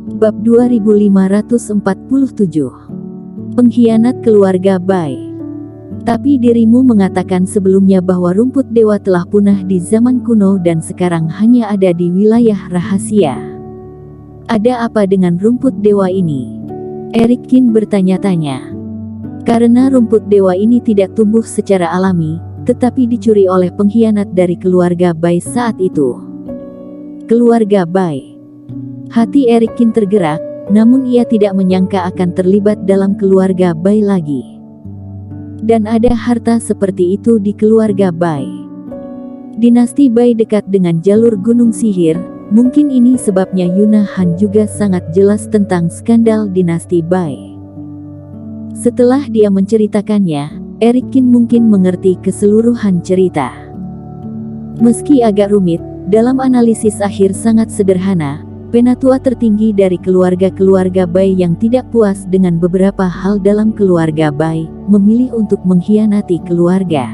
Bab 2547. Pengkhianat keluarga Bai. Tapi dirimu mengatakan sebelumnya bahwa rumput dewa telah punah di zaman kuno dan sekarang hanya ada di wilayah rahasia. Ada apa dengan rumput dewa ini? Eric Kin bertanya-tanya. Karena rumput dewa ini tidak tumbuh secara alami, tetapi dicuri oleh pengkhianat dari keluarga Bai saat itu. Keluarga Bai. Hati Eric Kin tergerak, namun ia tidak menyangka akan terlibat dalam keluarga Bai lagi. Dan ada harta seperti itu di keluarga Bai. Dinasti Bai dekat dengan jalur gunung sihir, mungkin ini sebabnya Yuna Han juga sangat jelas tentang skandal dinasti Bai. Setelah dia menceritakannya, Eric Kin mungkin mengerti keseluruhan cerita. Meski agak rumit, dalam analisis akhir sangat sederhana, penatua tertinggi dari keluarga-keluarga Bai yang tidak puas dengan beberapa hal dalam keluarga Bai, memilih untuk mengkhianati keluarga.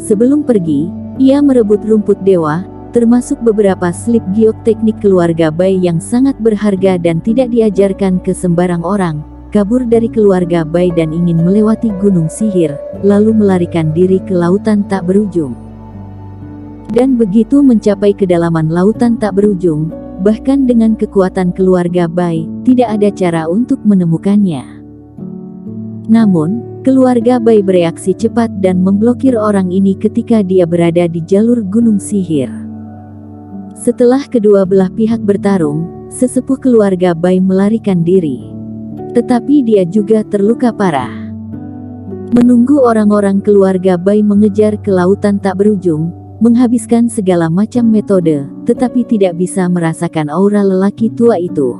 Sebelum pergi, ia merebut rumput dewa, termasuk beberapa slip giok teknik keluarga Bai yang sangat berharga dan tidak diajarkan ke sembarang orang, kabur dari keluarga Bai dan ingin melewati gunung sihir, lalu melarikan diri ke lautan tak berujung. Dan begitu mencapai kedalaman lautan tak berujung, bahkan dengan kekuatan keluarga Bai, tidak ada cara untuk menemukannya. Namun, keluarga Bai bereaksi cepat dan memblokir orang ini ketika dia berada di jalur gunung sihir. Setelah kedua belah pihak bertarung, sesepuh keluarga Bai melarikan diri. Tetapi dia juga terluka parah. Menunggu orang-orang keluarga Bai mengejar ke lautan tak berujung, menghabiskan segala macam metode, tetapi tidak bisa merasakan aura lelaki tua itu.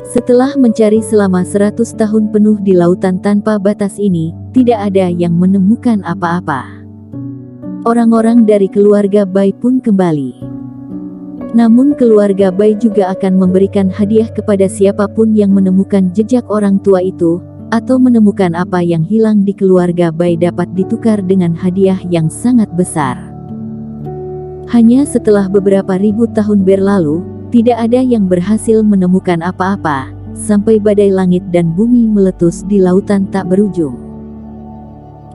Setelah mencari selama 100 tahun penuh di lautan tanpa batas ini, tidak ada yang menemukan apa-apa. Orang-orang dari keluarga Bai pun kembali. Namun keluarga Bai juga akan memberikan hadiah kepada siapapun yang menemukan jejak orang tua itu, atau menemukan apa yang hilang di keluarga Bai dapat ditukar dengan hadiah yang sangat besar. Hanya setelah beberapa ribu tahun berlalu, tidak ada yang berhasil menemukan apa-apa, sampai badai langit dan bumi meletus di lautan tak berujung.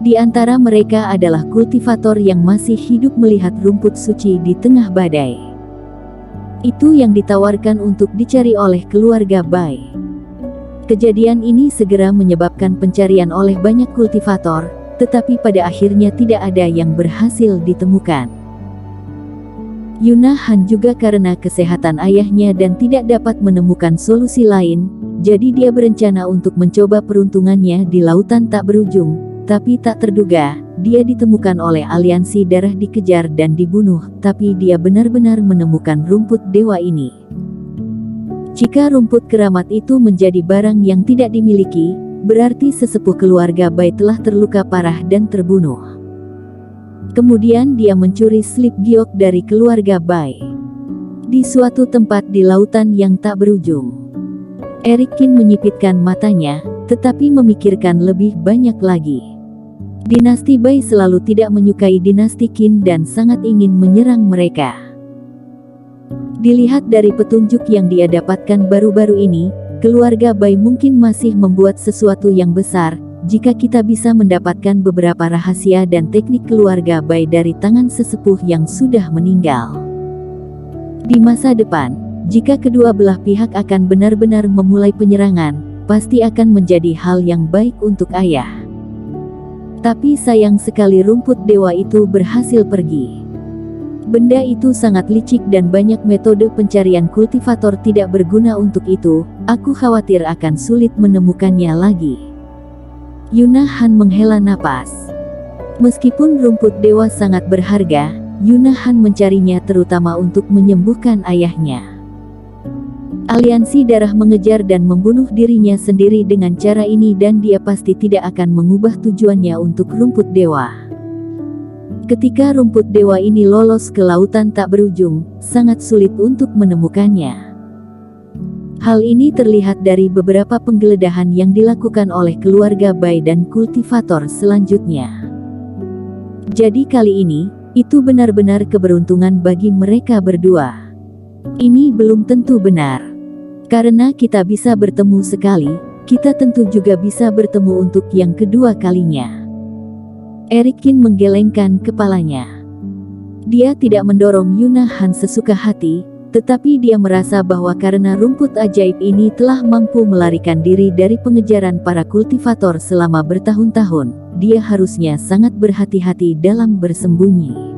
Di antara mereka adalah kultivator yang masih hidup melihat rumput suci di tengah badai. Itu yang ditawarkan untuk dicari oleh keluarga Bai. Kejadian ini segera menyebabkan pencarian oleh banyak kultivator, tetapi pada akhirnya tidak ada yang berhasil ditemukan. Yuna Han juga karena kesehatan ayahnya dan tidak dapat menemukan solusi lain, jadi dia berencana untuk mencoba peruntungannya di lautan tak berujung, tapi tak terduga, dia ditemukan oleh aliansi darah dikejar dan dibunuh, tapi dia benar-benar menemukan rumput dewa ini. Jika rumput keramat itu menjadi barang yang tidak dimiliki, berarti sesepuh keluarga Bai telah terluka parah dan terbunuh. Kemudian dia mencuri slip giok dari keluarga Bai di suatu tempat di lautan yang tak berujung. Eric Kin menyipitkan matanya, tetapi memikirkan lebih banyak lagi. Dinasti Bai selalu tidak menyukai dinasti Qin dan sangat ingin menyerang mereka. Dilihat dari petunjuk yang dia dapatkan baru-baru ini, keluarga Bai mungkin masih membuat sesuatu yang besar, jika kita bisa mendapatkan beberapa rahasia dan teknik keluarga Bai dari tangan sesepuh yang sudah meninggal. Di masa depan, jika kedua belah pihak akan benar-benar memulai penyerangan, pasti akan menjadi hal yang baik untuk ayah. Tapi sayang sekali rumput dewa itu berhasil pergi. Benda itu sangat licik dan banyak metode pencarian kultivator tidak berguna untuk itu, aku khawatir akan sulit menemukannya lagi. Yuna Han menghela napas. Meskipun rumput dewa sangat berharga, Yuna Han mencarinya terutama untuk menyembuhkan ayahnya. Aliansi darah mengejar dan membunuh dirinya sendiri dengan cara ini dan dia pasti tidak akan mengubah tujuannya untuk rumput dewa. Ketika rumput dewa ini lolos ke lautan tak berujung, sangat sulit untuk menemukannya. Hal ini terlihat dari beberapa penggeledahan yang dilakukan oleh keluarga Bai dan kultivator selanjutnya. Jadi kali ini, itu benar-benar keberuntungan bagi mereka berdua. Ini belum tentu benar. Karena kita bisa bertemu sekali, kita tentu juga bisa bertemu untuk yang kedua kalinya. Erikin menggelengkan kepalanya. Dia tidak mendorong Yuna Han sesuka hati, tetapi dia merasa bahwa karena rumput ajaib ini telah mampu melarikan diri dari pengejaran para kultivator selama bertahun-tahun, dia harusnya sangat berhati-hati dalam bersembunyi.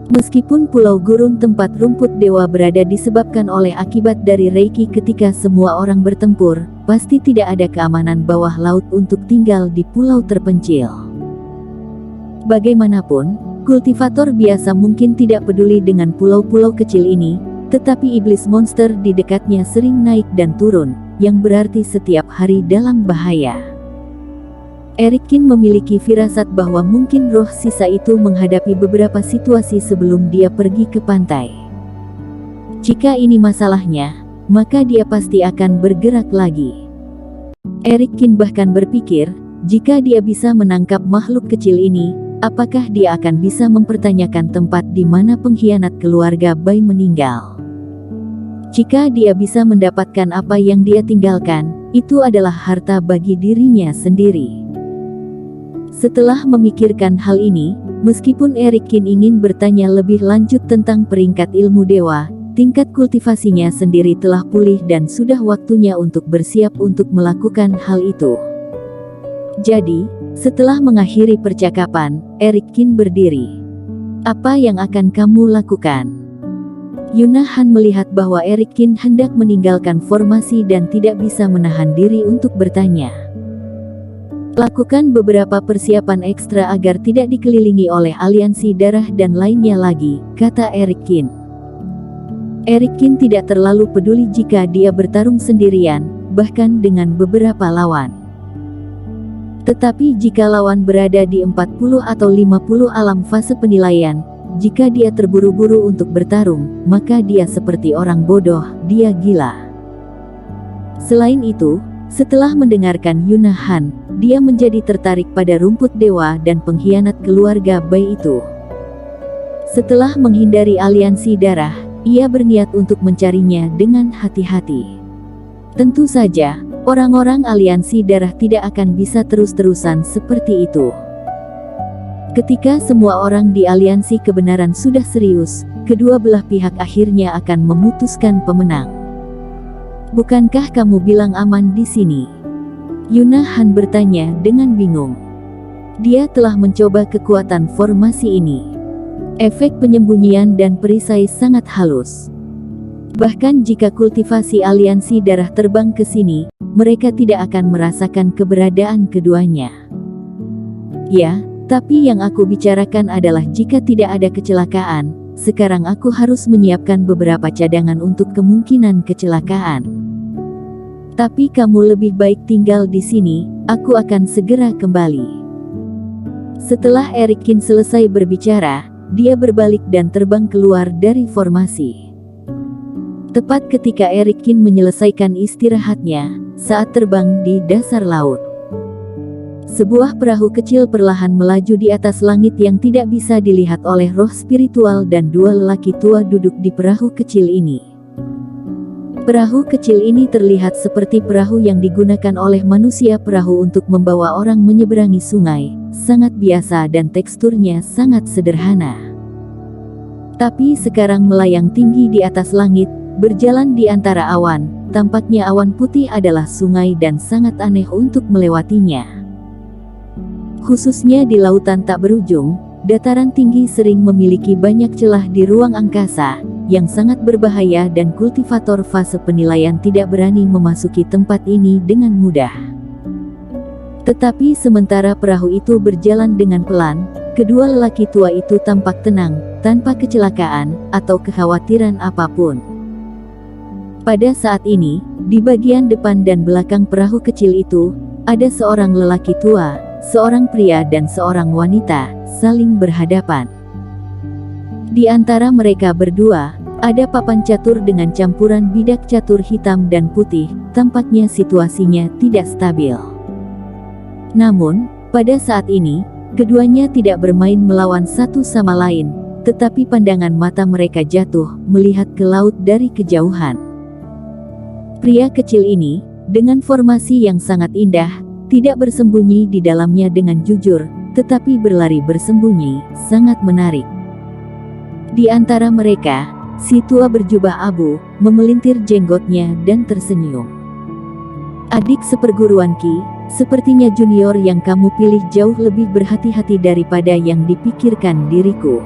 Meskipun pulau gurun tempat rumput dewa berada disebabkan oleh akibat dari Reiki ketika semua orang bertempur, pasti tidak ada keamanan bawah laut untuk tinggal di pulau terpencil. Bagaimanapun, kultivator biasa mungkin tidak peduli dengan pulau-pulau kecil ini, tetapi iblis monster di dekatnya sering naik dan turun, yang berarti setiap hari dalam bahaya. Erikin memiliki firasat bahwa mungkin roh sisa itu menghadapi beberapa situasi sebelum dia pergi ke pantai. Jika ini masalahnya, maka dia pasti akan bergerak lagi. Erikin bahkan berpikir, jika dia bisa menangkap makhluk kecil ini, apakah dia akan bisa mempertanyakan tempat di mana pengkhianat keluarga Bai meninggal? Jika dia bisa mendapatkan apa yang dia tinggalkan, itu adalah harta bagi dirinya sendiri. Setelah memikirkan hal ini, meskipun Erikin ingin bertanya lebih lanjut tentang peringkat ilmu dewa, tingkat kultivasinya sendiri telah pulih dan sudah waktunya untuk bersiap untuk melakukan hal itu. Jadi, setelah mengakhiri percakapan, Erikin berdiri. Apa yang akan kamu lakukan? Yuna Han melihat bahwa Erikin hendak meninggalkan formasi dan tidak bisa menahan diri untuk bertanya. Lakukan beberapa persiapan ekstra agar tidak dikelilingi oleh aliansi darah dan lainnya lagi, kata Erikin. Erikin tidak terlalu peduli jika dia bertarung sendirian, bahkan dengan beberapa lawan. Tetapi jika lawan berada di 40 atau 50 alam fase penilaian, jika dia terburu-buru untuk bertarung, maka dia seperti orang bodoh, dia gila. Selain itu, setelah mendengarkan Yuna Han, dia menjadi tertarik pada rumput dewa dan pengkhianat keluarga Bai itu. Setelah menghindari aliansi darah, ia berniat untuk mencarinya dengan hati-hati. Tentu saja, orang-orang aliansi darah tidak akan bisa terus-terusan seperti itu. Ketika semua orang di aliansi kebenaran sudah serius, kedua belah pihak akhirnya akan memutuskan pemenang. Bukankah kamu bilang aman di sini? Yuna Han bertanya dengan bingung. Dia telah mencoba kekuatan formasi ini. Efek penyembunyian dan perisai sangat halus. Bahkan jika kultivasi aliansi darah terbang ke sini, mereka tidak akan merasakan keberadaan keduanya. Ya, tapi yang aku bicarakan adalah jika tidak ada kecelakaan, sekarang aku harus menyiapkan beberapa cadangan untuk kemungkinan kecelakaan. Tapi kamu lebih baik tinggal di sini, aku akan segera kembali. Setelah Erikin selesai berbicara, dia berbalik dan terbang keluar dari formasi. Tepat ketika Erikin menyelesaikan istirahatnya, saat terbang di dasar laut. Sebuah perahu kecil perlahan melaju di atas langit yang tidak bisa dilihat oleh roh spiritual dan dua lelaki tua duduk di perahu kecil ini. Perahu kecil ini terlihat seperti perahu yang digunakan oleh manusia perahu untuk membawa orang menyeberangi sungai, sangat biasa dan teksturnya sangat sederhana. Tapi sekarang melayang tinggi di atas langit, berjalan di antara awan, tampaknya awan putih adalah sungai dan sangat aneh untuk melewatinya. Khususnya di lautan tak berujung, dataran tinggi sering memiliki banyak celah di ruang angkasa, yang sangat berbahaya dan kultivator fase penilaian tidak berani memasuki tempat ini dengan mudah. Tetapi sementara perahu itu berjalan dengan pelan, kedua lelaki tua itu tampak tenang, tanpa kecelakaan, atau kekhawatiran apapun. Pada saat ini, di bagian depan dan belakang perahu kecil itu, ada seorang lelaki tua, seorang pria dan seorang wanita, saling berhadapan. Di antara mereka berdua, ada papan catur dengan campuran bidak catur hitam dan putih, tampaknya situasinya tidak stabil. Namun, pada saat ini, keduanya tidak bermain melawan satu sama lain, tetapi pandangan mata mereka jatuh melihat ke laut dari kejauhan. Pria kecil ini, dengan formasi yang sangat indah, tidak bersembunyi di dalamnya dengan jujur, tetapi berlari bersembunyi, sangat menarik. Di antara mereka, si tua berjubah abu, memelintir jenggotnya dan tersenyum. Adik seperguruan Ki, sepertinya junior yang kamu pilih jauh lebih berhati-hati daripada yang dipikirkan diriku.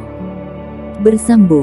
Bersambung.